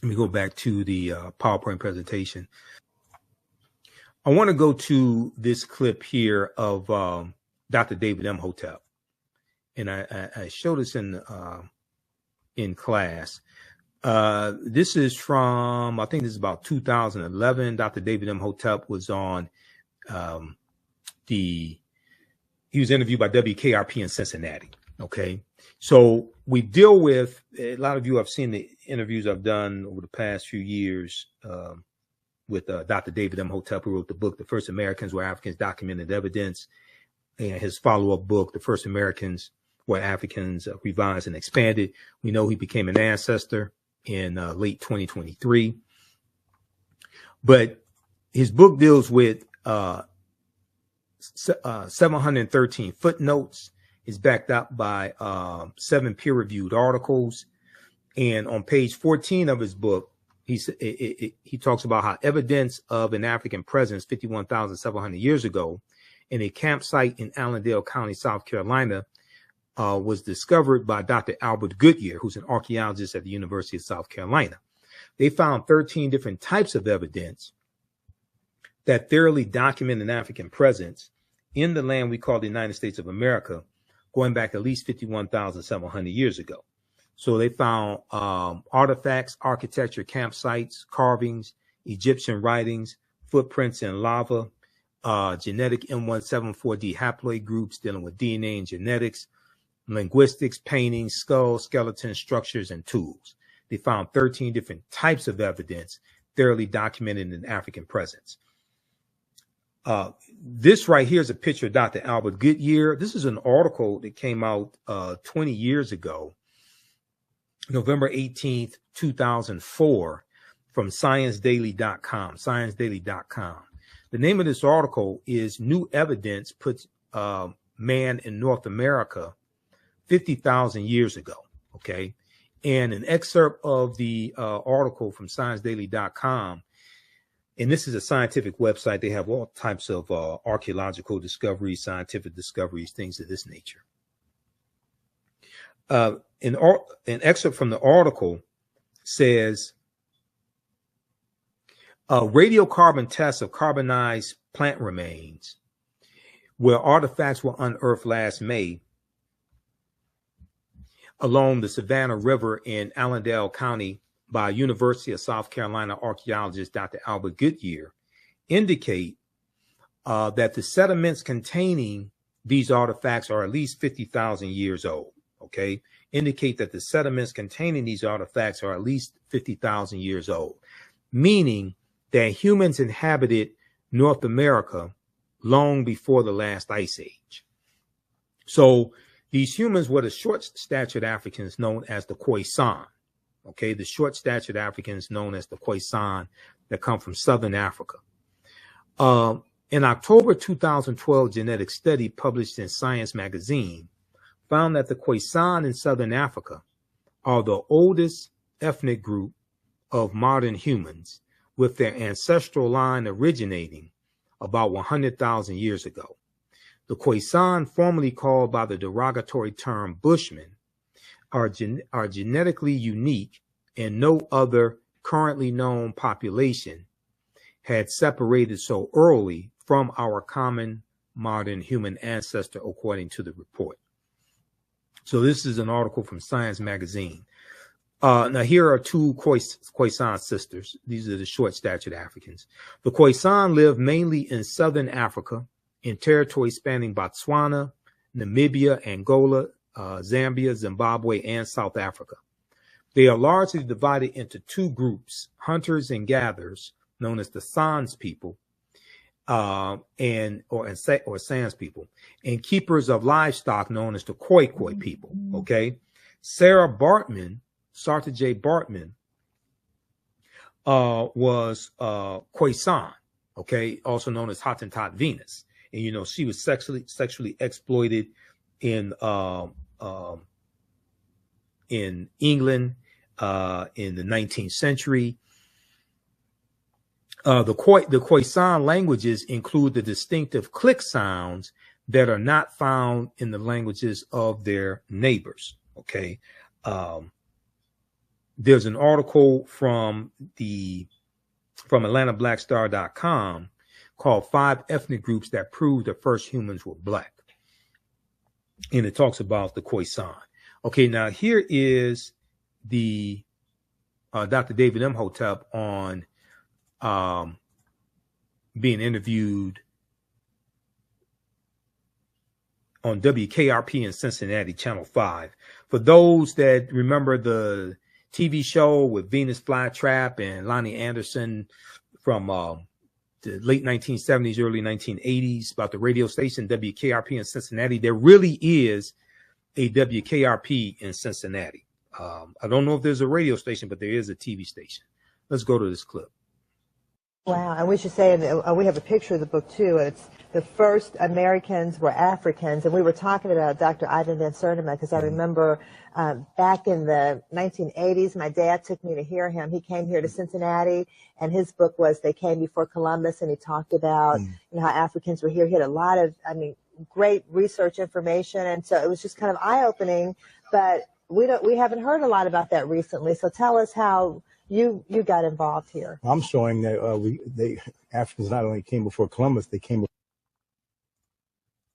Let me go back to the PowerPoint presentation. I want to go to this clip here of Dr. David Imhotep, and I showed this in class. This is from, I think this is about 2011. Dr. David Imhotep was on he was interviewed by WKRP in Cincinnati. Okay, so we deal with, a lot of you have seen the interviews I've done over the past few years with Dr. David Imhotep, who wrote the book, The First Americans Where Africans Documented Evidence, and his follow-up book, The First Americans Where Africans Revised and Expanded. We know he became an ancestor in late 2023. But his book deals with 713 footnotes. Is backed up by 7 peer-reviewed articles. And on page 14 of his book, he talks about how evidence of an African presence 51,700 years ago in a campsite in Allendale County, South Carolina, was discovered by Dr. Albert Goodyear, who's an archaeologist at the University of South Carolina. They found 13 different types of evidence that thoroughly document an African presence in the land we call the United States of America, going back at least 51,700 years ago. So they found artifacts, architecture, campsites, carvings, Egyptian writings, footprints in lava, genetic M174D haploid groups dealing with DNA and genetics, linguistics, paintings, skulls, skeletons, structures, and tools. They found 13 different types of evidence thoroughly documented in African presence. This right here is a picture of Dr. Albert Goodyear. This is an article that came out 20 years ago, November 18th, 2004, from ScienceDaily.com, ScienceDaily.com. The name of this article is New Evidence Puts Man in North America 50,000 years ago, okay? And an excerpt of the article from ScienceDaily.com, and this is a scientific website. They have all types of archaeological discoveries, scientific discoveries, things of this nature. An excerpt from the article says, radiocarbon tests of carbonized plant remains where artifacts were unearthed last May along the Savannah River in Allendale County by University of South Carolina archaeologist Dr. Albert Goodyear indicate that the sediments containing these artifacts are at least 50,000 years old, okay? Indicate that the sediments containing these artifacts are at least 50,000 years old, meaning that humans inhabited North America long before the last ice age. So these humans were the short-statured Africans known as the Khoisan. Okay, the short-statured Africans known as the Khoisan that come from Southern Africa. An October 2012 genetic study published in Science magazine found that the Khoisan in Southern Africa are the oldest ethnic group of modern humans, with their ancestral line originating about 100,000 years ago. The Khoisan, formerly called by the derogatory term Bushmen, are genetically unique, and no other currently known population had separated so early from our common modern human ancestor, according to the report. So this is an article from Science magazine. Now here are 2 Khoisan sisters. These are the short-statured Africans. The Khoisan live mainly in Southern Africa, in territory spanning Botswana, Namibia, Angola, Zambia, Zimbabwe, and South Africa. They are largely divided into 2 groups, hunters and gatherers, known as the Sans people, or Sans people, and keepers of livestock, known as the Khoi people. Okay, Sarah J. Bartman, was Khoisan, okay, also known as Hottentot Venus, and you know she was sexually exploited in England in the 19th century. The Khoisan languages include the distinctive click sounds that are not found in the languages of their neighbors. Okay. there's an article from AtlantaBlackStar.com called 5 Ethnic Groups That Prove the First Humans Were Black. And it talks about the Khoisan. Okay, now here is the Dr. David Imhotep on being interviewed on WKRP in Cincinnati, Channel 5. For those that remember the TV show with Venus Flytrap and Lonnie Anderson from the late 1970s, early 1980s, about the radio station WKRP in Cincinnati, there really is a WKRP in Cincinnati. I don't know if there's a radio station, but there is a TV station. Let's go to this clip. Wow, and we should say, we have a picture of the book too. It's The First Americans Were Africans, and we were talking about Dr. Ivan Van Sertima because I remember back in the 1980s, my dad took me to hear him. He came here to Cincinnati, and his book was They Came Before Columbus, and he talked about how Africans were here. He had a lot of, great research information, and so it was just kind of eye-opening. But we haven't heard a lot about that recently. So tell us how you got involved here. I'm showing that Africans not only came before Columbus, they came.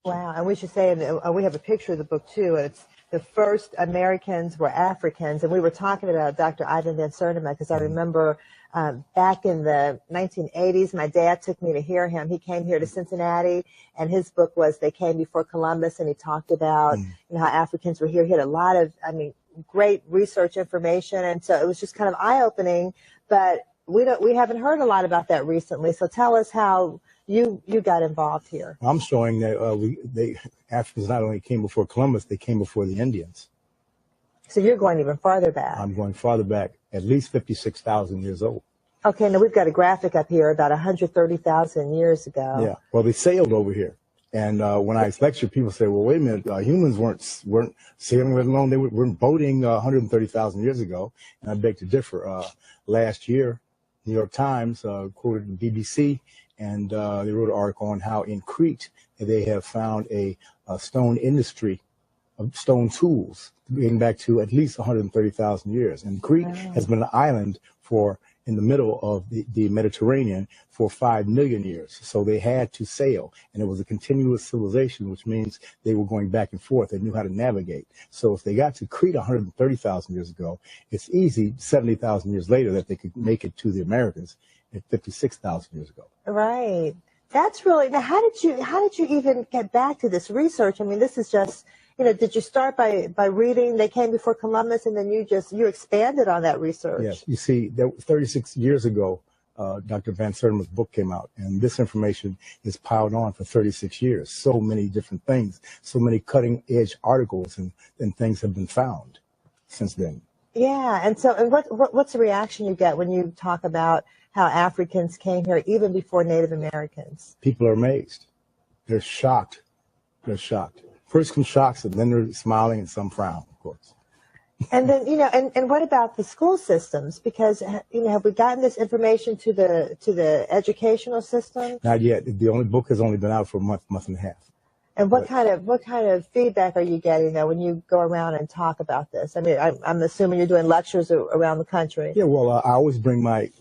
Wow, and we should say, we have a picture of the book too. It's The First Americans Were Africans, and we were talking about Dr. Ivan Van Sertima because I remember back in the 1980s, my dad took me to hear him. He came here to Cincinnati, and his book was They Came Before Columbus, and he talked about how Africans were here. He had a lot of, great research information, and so it was just kind of eye-opening. But we haven't heard a lot about that recently. So tell us how you got involved here. I'm showing that Africans not only came before Columbus, they came before the Indians. So you're going even farther back. I'm going farther back, at least 56,000 years old. Okay, now we've got a graphic up here about 130,000 years ago. Yeah, well, they sailed over here. And when I lecture, people say, well, wait a minute, humans weren't sailing, let alone they weren't boating 130,000 years ago. And I beg to differ. Last year, New York Times quoted the BBC, and they wrote an article on how in Crete they have found a stone industry of stone tools dating back to at least 130,000 years. And Crete has been an island in the middle of the Mediterranean for 5 million years. So they had to sail, and it was a continuous civilization, which means they were going back and forth. They knew how to navigate. So if they got to Crete 130,000 years ago, it's easy 70,000 years later that they could make it to the Americas at 56,000 years ago. Right. That's really, now how did you even get back to this research? This is just, did you start by reading They Came Before Columbus, and then you expanded on that research? Yes. You see, 36 years ago, Dr. Van Sertima's book came out, and this information is piled on for 36 years. So many different things, so many cutting-edge articles and things have been found since then. Yeah, and what's the reaction you get when you talk about how Africans came here even before Native Americans? People are amazed. They're shocked. They're shocked. First come shocks, and then they're smiling, and some frown, of course. And then, and what about the school systems? Because, have we gotten this information to the educational system? Not yet. The book has only been out for a month and a half. And what kind of feedback are you getting though when you go around and talk about this? I'm assuming you're doing lectures around the country. Yeah, well, I always bring my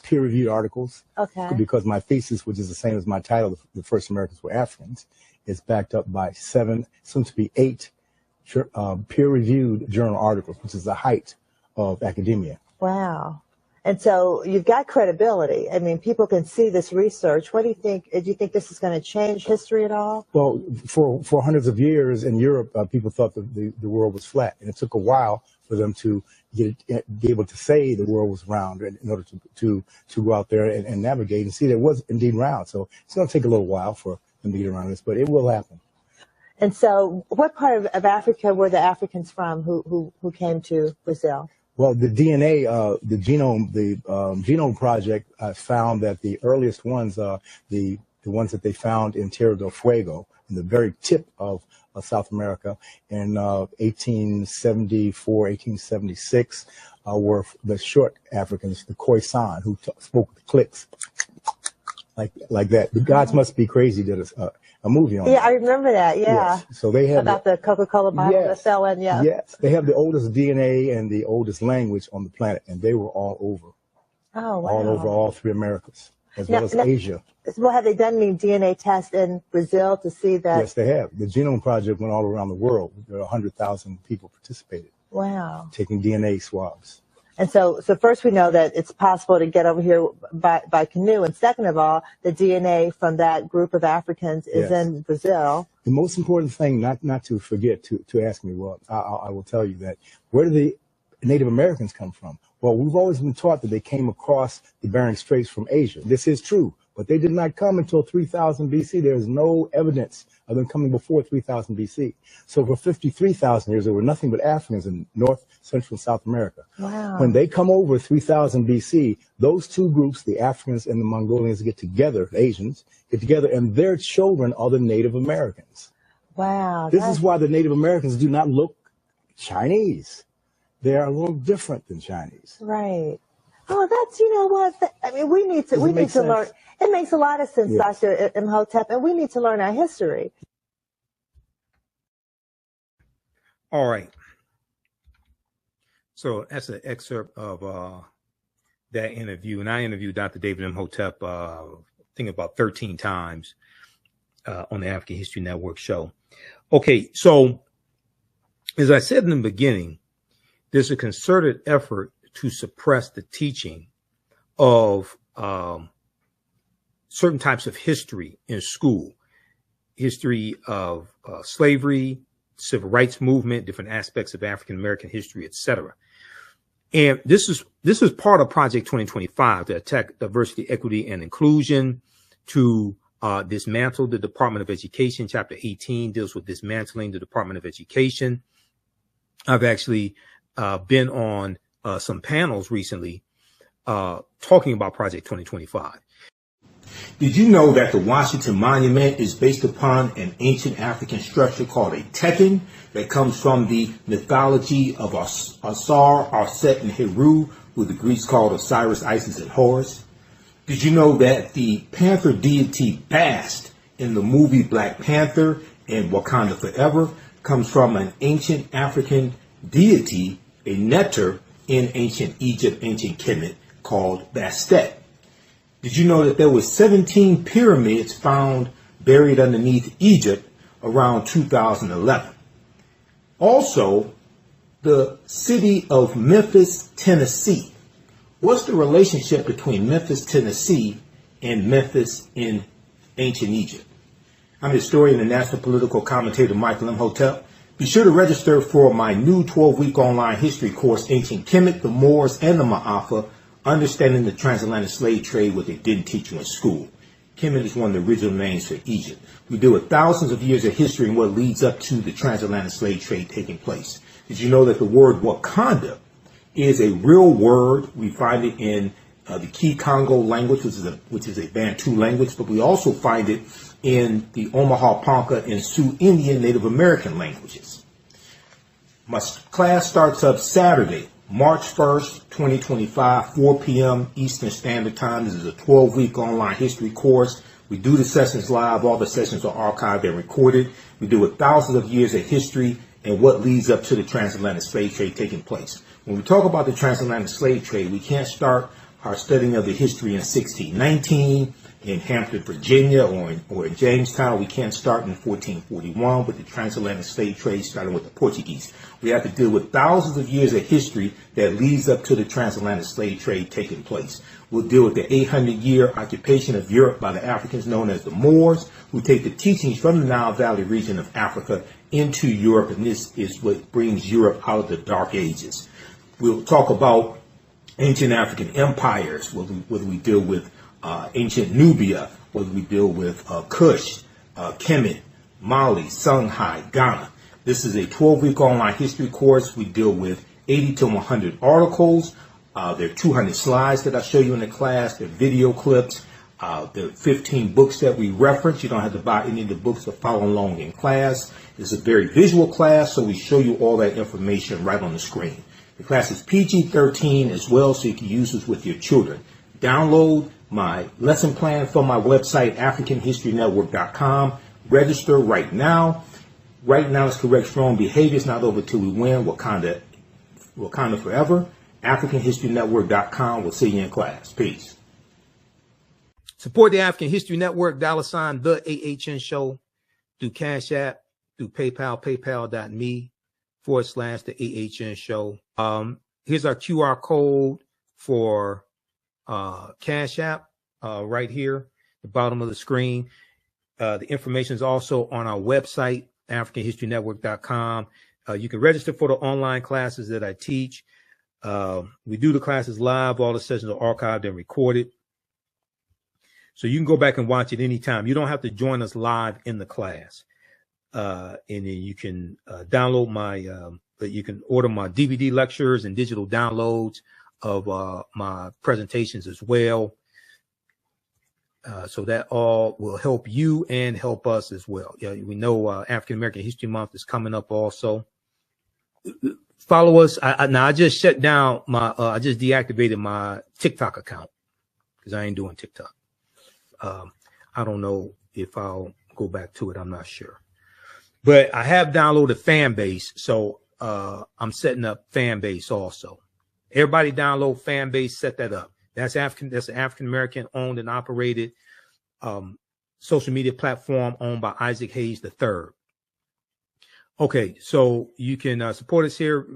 peer-reviewed articus. Okay. Because my thesis, which is the same as my title, The First Americans Were Africans, is backed up by 7, soon to be 8 peer-reviewed journal articles, which is the height of academia. Wow. And so you've got credibility. People can see this research. What do you think? Do you think this is going to change history at all? Well, for hundreds of years in Europe, people thought that the world was flat, and it took a while for them to be able to say the world was round in order to go out there and navigate and see that it was indeed round. So it's going to take a little while for them to get around this, but it will happen. And so what part of Africa were the Africans from who came to Brazil? Well, the DNA, the Genome Project found that the earliest ones, the ones that they found in Tierra del Fuego, in the very tip of South America in 1874, 1876, were the short Africans, the Khoisan, who spoke with clicks like that. The gods must be crazy that a movie on Yeah, that. I remember that. Yeah. Yes. So they have About the Coca-Cola bottle that fell in. Yeah. Yes. They have the oldest DNA and the oldest language on the planet, and they were all over. Oh, wow. All over all three Americas, as well as Asia. Well, have they done any DNA tests in Brazil to see that? Yes, they have. The Genome Project went all around the world. There are 100,000 people participated. Wow. Taking DNA swabs. And so first we know that it's possible to get over here by canoe. And second of all, the DNA from that group of Africans is in Brazil. The most important thing, not to forget to ask me, well, I will tell you that, where do the Native Americans come from? Well, we've always been taught that they came across the Bering Straits from Asia. This is true, but they did not come until 3000 BC. There is no evidence of them coming before 3000 BC. So for 53,000 years, there were nothing but Africans in North, Central, and South America. Wow. When they come over 3000 BC, those two groups, the Africans and the Mongolians, get together, the Asians, get together, and their children are the Native Americans. Wow. This is why the Native Americans do not look Chinese. They are a little different than Chinese. Right. Oh, that's, you know what, I mean, we need to learn. It makes a lot of sense, yes. Dr. Imhotep, and we need to learn our history. All right. So that's an excerpt of that interview. And I interviewed Dr. David Imhotep, I think about 13 times on the African History Network show. Okay, so as I said in the beginning, there's a concerted effort to suppress the teaching of certain types of history in school. History of slavery, civil rights movement, different aspects of African American history, etc. And this is part of Project 2025 to attack diversity, equity, and inclusion, to dismantle the Department of Education. Chapter 18 deals with dismantling the Department of Education. I've actually been on some panels recently talking about Project 2025. Did you know that the Washington Monument is based upon an ancient African structure called a tekken that comes from the mythology of Asar, Arset, and Heru, who the Greeks called Osiris, Isis, and Horus? Did you know that the panther deity Bast in the movie Black Panther and Wakanda Forever comes from an ancient African deity, a neter in ancient Egypt, ancient Kemet, called Bastet? Did you know that there were 17 pyramids found buried underneath Egypt around 2011? Also, the city of Memphis, Tennessee. What's the relationship between Memphis, Tennessee and Memphis in ancient Egypt? I'm historian and national political commentator Michael Imhotep. Be sure to register for my new 12-week online history course, Ancient Kemet, the Moors, and the Ma'afa, Understanding the Transatlantic Slave Trade, what they didn't teach you in school. Kemet is one of the original names for Egypt. We deal with thousands of years of history and what leads up to the transatlantic slave trade taking place. Did you know that the word Wakanda is a real word? We find it in the Key Congo language, which is a Bantu language, but we also find it in the Omaha Ponca and Sioux Indian Native American languages. My class starts up Saturday, March 1st, 2025, 4 p.m. Eastern Standard Time. This is a 12-week online history course. We do the sessions live. All the sessions are archived and recorded. We do with thousands of years of history and what leads up to the transatlantic slave trade taking place. When we talk about the transatlantic slave trade, we can't start our studying of the history in 1619 in Hampton, Virginia, or in Jamestown. We can't start in 1441 with the transatlantic slave trade, starting with the Portuguese. We have to deal with thousands of years of history that leads up to the transatlantic slave trade taking place. We'll deal with the 800-year occupation of Europe by the Africans known as the Moors, who take the teachings from the Nile Valley region of Africa into Europe, and this is what brings Europe out of the Dark Ages. We'll talk about ancient African empires, whether we deal with ancient Nubia, whether we deal with Kush, Kemet, Mali, Songhai, Ghana. This is a 12-week online history course. We deal with 80 to 100 articles. There are 200 slides that I show you in the class. There are video clips. There are 15 books that we reference. You don't have to buy any of the books to follow along in class. It's a very visual class, so we show you all that information right on the screen. The class is PG-13 as well, so you can use this with your children. Download my lesson plan from my website, AfricanHistoryNetwork.com. Register right now. Right now it's correct wrong behavior. It's not over till we win. Wakanda forever. AfricanHistoryNetwork.com. We'll see you in class. Peace. Support the African History Network, $ the AHN show, through Cash App, through PayPal, paypal.me/the AHN show. Here's our QR code for Cash App right here, the bottom of the screen. The information is also on our website, AfricanHistoryNetwork.com. You can register for the online classes that I teach. We do the classes live. All the sessions are archived and recorded. So you can go back and watch it anytime. You don't have to join us live in the class. And then you can download you can order my DVD lectures and digital downloads of my presentations as well. So that all will help you and help us as well. Yeah, we know African American History Month is coming up also. Follow us. Now I just shut down I just deactivated my TikTok account because I ain't doing TikTok. I don't know if I'll go back to it. I'm not sure. But I have downloaded Fanbase, so I'm setting up Fanbase also. Everybody download Fanbase, set that up. That's an African American owned and operated social media platform owned by Isaac Hayes III. Okay, so you can support us here.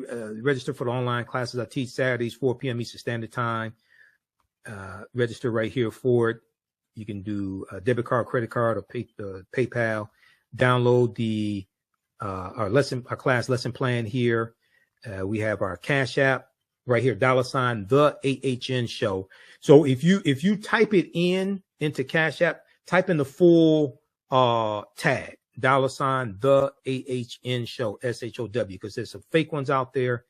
Register for the online classes I teach Saturdays, 4 p.m. Eastern Standard Time. Register right here for it. You can do a debit card, credit card, or PayPal. Download our class lesson plan here. We have our Cash App right here, $ the AHN show. So if you type it into Cash App, type in the full tag, $ the AHN show, SHOW, because there's some fake ones out there,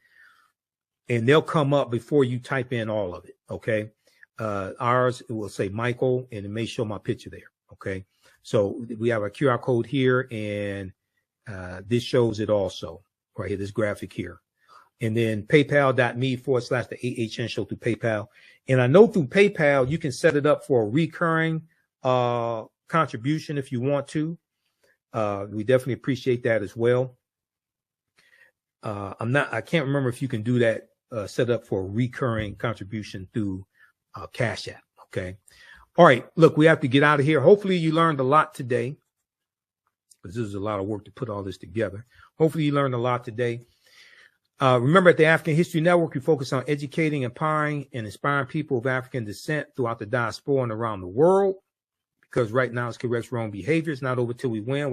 and they'll come up before you type in all of it. Okay. Ours, it will say Michael, and it may show my picture there. Okay. So we have a QR code here, and this shows it also right here, this graphic here. And then paypal.me/the AHN show through PayPal. And I know through PayPal, you can set it up for a recurring contribution if you want to. We definitely appreciate that as well. I can't remember if you can do that, set up for a recurring contribution through Cash App. Okay. All right. Look, we have to get out of here. Hopefully you learned a lot today, because this is a lot of work to put all this together. Hopefully you learned a lot today. Remember, at the African History Network, we focus on educating, empowering, and inspiring people of African descent throughout the diaspora and around the world, because right now it's correct wrong behavior. It's not over till we win.